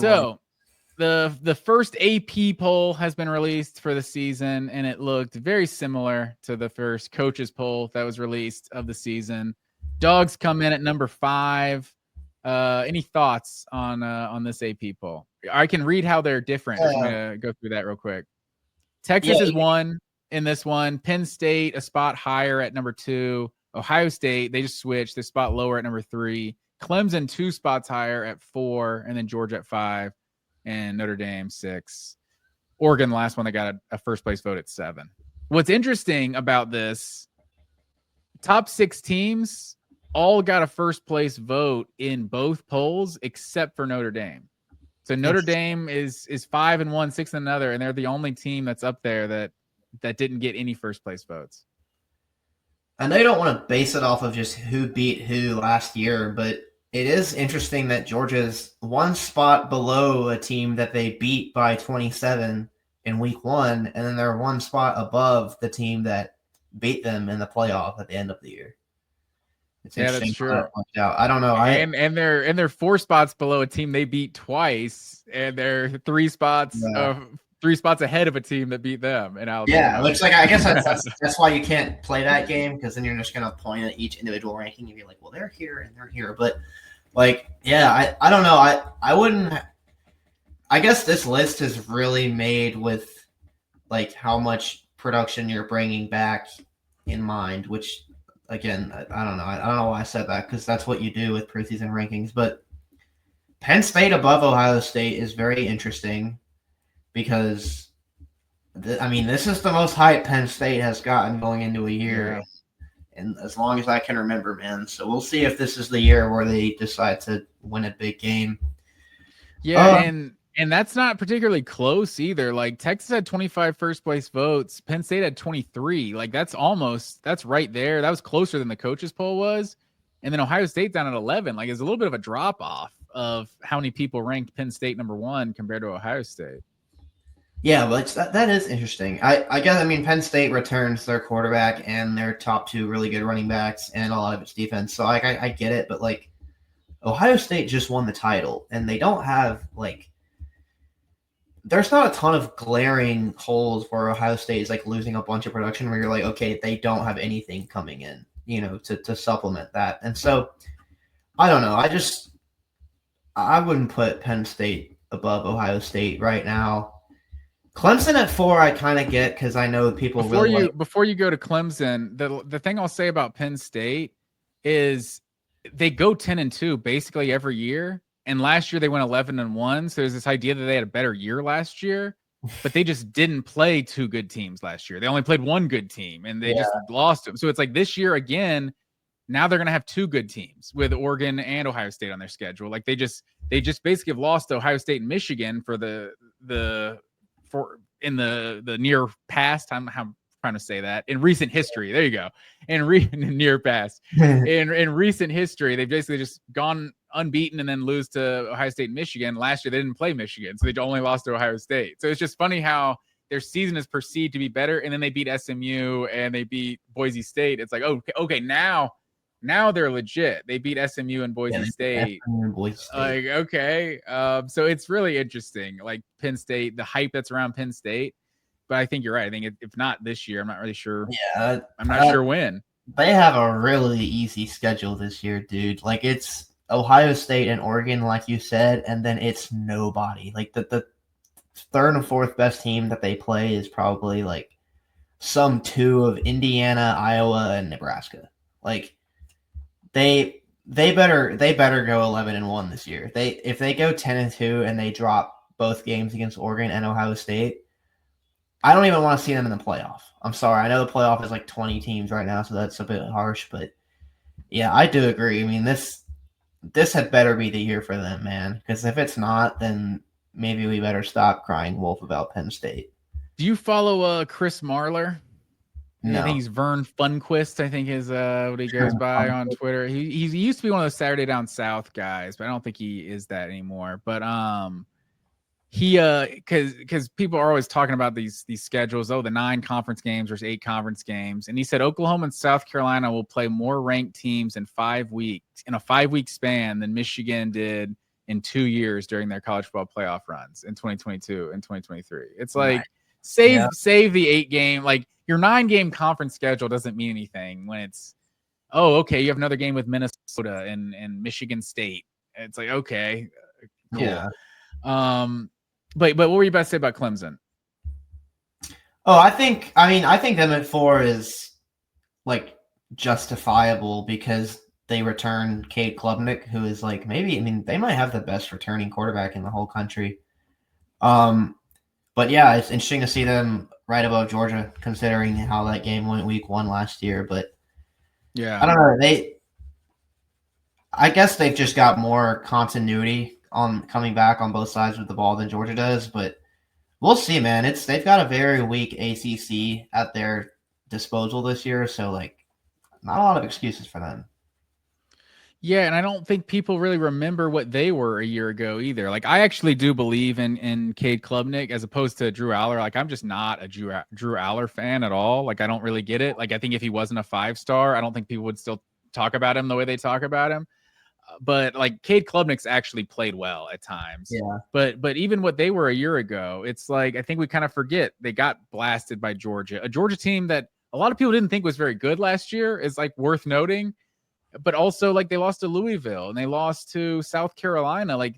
So the first AP poll has been released for the season, and it looked very similar to the first coaches poll that was released of the season. Dogs come in at number 5. Any thoughts on this AP poll? I can read how they're different. If you want to go through that real quick. Texas is 1 in this one. Penn State a spot higher at number 2. Ohio State, they just switched. They're spot lower at number 3. Clemson 2 spots higher at 4, and then Georgia at 5, and Notre Dame 6. Oregon, the last one that got a first place vote at 7. What's interesting about this, top 6 teams all got a first place vote in both polls except for Notre Dame. So Notre Dame is 5-1, 6 and another, and they're the only team that's up there that didn't get any first place votes. I know you don't want to base it off of just who beat who last year, but it is interesting that Georgia's 1 spot below a team that they beat by 27 in week 1, and then they're 1 spot above the team that beat them in the playoff at the end of the year. It's that's true. I don't know. And they're 4 spots below a team they beat twice, and they're 3 spots 3 spots ahead of a team that beat them in Alabama. Yeah, it looks like I guess that's why you can't play that game, because then you're just gonna point at each individual ranking and be like, well, they're here and they're here. But like, yeah, I don't know. I wouldn't. I guess this list is really made with like how much production you're bringing back in mind, which. Again, I don't know. I don't know why I said that, because that's what you do with preseason rankings. But Penn State above Ohio State is very interesting because, this is the most hype Penn State has gotten going into a year, and as long as I can remember, man. So we'll see if this is the year where they decide to win a big game. Yeah, and that's not particularly close either. Like Texas had 25 first place votes. Penn State had 23. Like that's right there. That was closer than the coaches poll was. And then Ohio State down at 11. Like it's a little bit of a drop off of how many people ranked Penn State number 1 compared to Ohio State. Yeah, but that is interesting. I guess, Penn State returns their quarterback and their top 2 really good running backs and a lot of its defense. So I get it, but like Ohio State just won the title and they don't have there's not a ton of glaring holes where Ohio State is like losing a bunch of production where you're like, okay, they don't have anything coming in, to supplement that. And so I don't know. I wouldn't put Penn State above Ohio State right now. Clemson at 4, I kind of get, because I know people before you go to Clemson, the thing I'll say about Penn State is they go 10-2 basically every year. And last year they went 11-1. So there's this idea that they had a better year last year, but they just didn't play 2 good teams last year. They only played 1 good team and they just lost them. So it's like this year again, now they're going to have 2 good teams with Oregon and Ohio State on their schedule. Like they just basically have lost to Ohio State and Michigan for in the near past. I'm trying to say that in recent history. There you go. In near past. in recent history, they've basically just gone unbeaten and then lose to Ohio State and Michigan. Last year they didn't play Michigan, so they only lost to Ohio State. So it's just funny how their season is perceived to be better, and then they beat SMU and they beat Boise State. It's like, okay, now they're legit. They beat SMU and Boise State. Like, okay. So it's really interesting. Like Penn State, the hype that's around Penn State. But I think you're right. I think if not this year, I'm not really sure. Yeah. I'm not sure when. They have a really easy schedule this year, dude. Like it's Ohio State and Oregon, like you said, and then it's nobody. Like the 3rd and 4th best team that they play is probably like some 2 of Indiana, Iowa, and Nebraska. Like they better go 11-1 this year. If they go 10-2 and they drop both games against Oregon and Ohio State, I don't even want to see them in the playoff. I'm sorry. I know the playoff is like 20 teams right now, so that's a bit harsh. But yeah, I do agree. This had better be the year for them, man. Because if it's not, then maybe we better stop crying wolf about Penn State. Do you follow Chris Marler? No. I think he's Vern Funquist, I think is what he goes by on Twitter. He used to be one of those Saturday Down South guys, but I don't think he is that anymore. But he because people are always talking about these schedules, the 9 conference games versus 8 conference games, and he said Oklahoma and South Carolina will play more ranked teams in 5 weeks, in a 5-week span, than Michigan did in 2 years during their college football playoff runs in 2022 and 2023. It's Right. like save the 8-game, like your 9-game conference schedule doesn't mean anything when it's, oh, okay, you have another game with Minnesota and Michigan State. It's like, okay, cool. Yeah. But what were you about to say about Clemson? Oh, I think them at 4 is like justifiable because they return Cade Klubnik, who is like they might have the best returning quarterback in the whole country. But yeah, it's interesting to see them right above Georgia, considering how that game went week 1 last year. But yeah, I don't know. I guess they've just got more continuity on coming back on both sides of the ball than Georgia does. But we'll see, man. They've got a very weak ACC at their disposal this year, so like not a lot of excuses for them. Yeah, and I don't think people really remember what they were a year ago either. Like, I actually do believe in Cade Klubnik as opposed to Drew Aller. Like, I'm just not a Drew Aller fan at all. Like, I don't really get it. Like, I think if he wasn't a 5-star, I don't think people would still talk about him the way they talk about him. But like Cade Klubnik's actually played well at times. Yeah. But even what they were a year ago, it's like I think we kind of forget they got blasted by Georgia, a Georgia team that a lot of people didn't think was very good last year, is like worth noting. But also, like, they lost to Louisville and they lost to South Carolina. Like,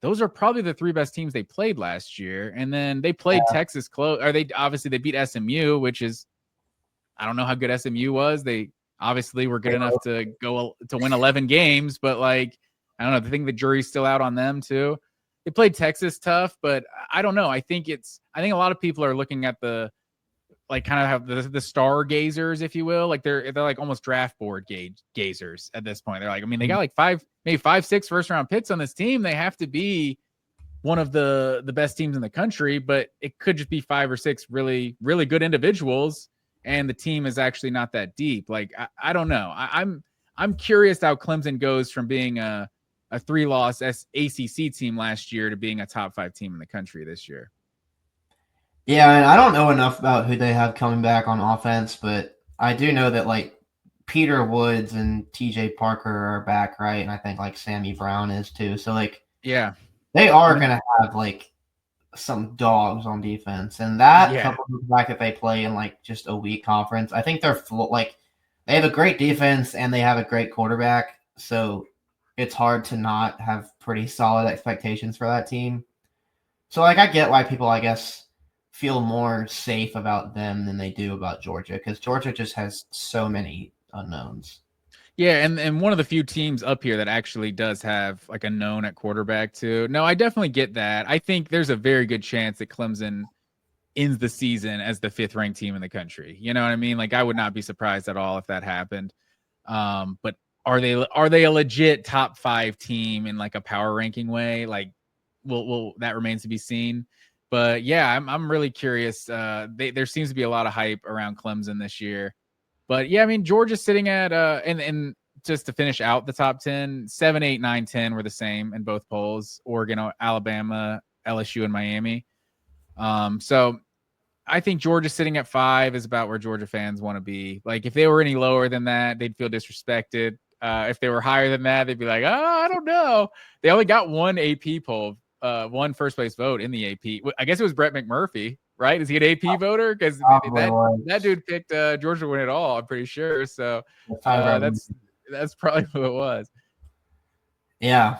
those are probably the 3 best teams they played last year. And then they played Texas close. Or they beat SMU, which is, I don't know how good SMU was. They obviously were good enough to go to win 11 games, but like, I don't know. I think the jury's still out on them too. They played Texas tough, but I don't know. I think a lot of people are looking at the, like, kind of have the stargazers, if you will. Like they're like almost draft board gazers at this point. They're like, I mean, they got like 5-6 first round picks on this team. They have to be one of the best teams in the country, but it could just be 5 or 6 really, really good individuals. And the team is actually not that deep. Like, I don't know. I'm curious how Clemson goes from being a 3-loss ACC team last year to being a top 5 team in the country this year. Yeah, and I don't know enough about who they have coming back on offense, but I do know that like Peter Woods and TJ Parker are back, right? And I think like Sammy Brown is too. So like, yeah, they are gonna have like some dogs on defense, and that coupled with the fact that they play in like just a weak conference, I think they're like they have a great defense and they have a great quarterback. So it's hard to not have pretty solid expectations for that team. So like, I get why people, I guess, feel more safe about them than they do about Georgia, because Georgia just has so many unknowns. Yeah, and one of the few teams up here that actually does have like a known at quarterback too. No, I definitely get that. I think there's a very good chance that Clemson ends the season as the 5th ranked team in the country. You know what I mean? Like, I would not be surprised at all if that happened. But are they a legit top 5 team in like a power ranking way? Like, will that remains to be seen. But yeah, I'm really curious. There seems to be a lot of hype around Clemson this year. But yeah, I mean, Georgia's sitting at and just to finish out the top 10, 7, 8, 9, 10 were the same in both polls: Oregon, Alabama, LSU, and Miami. So I think Georgia sitting at 5 is about where Georgia fans want to be. Like, if they were any lower than that, they'd feel disrespected. If they were higher than that, they'd be like, oh, I don't know. They only got one AP poll, one first place vote in the AP. I guess it was Brett McMurphy, right? Is he an AP voter? Because that dude picked Georgia to win it all, I'm pretty sure. So that's probably who it was. Yeah.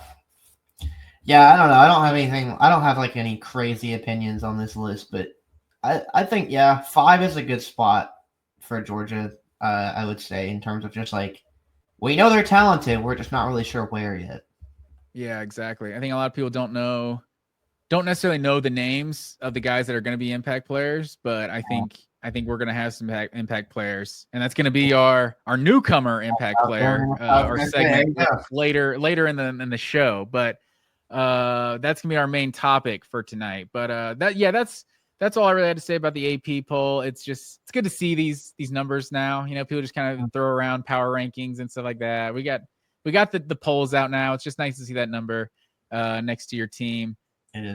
Yeah, I don't know. I don't have anything. I don't have like any crazy opinions on this list, but I think 5 is a good spot for Georgia. I would say, in terms of just like, we know they're talented, we're just not really sure where yet. Yeah, exactly. I think a lot of people don't necessarily know the names of the guys that are going to be impact players, but I think we're going to have some impact players, and that's going to be our newcomer impact player, our segment later in the show. But that's going to be our main topic for tonight. But that's all I really had to say about the AP poll. It's good to see these numbers now. You know, people just kind of throw around power rankings and stuff like that. We got the polls out now. It's just nice to see that number next to your team. It is.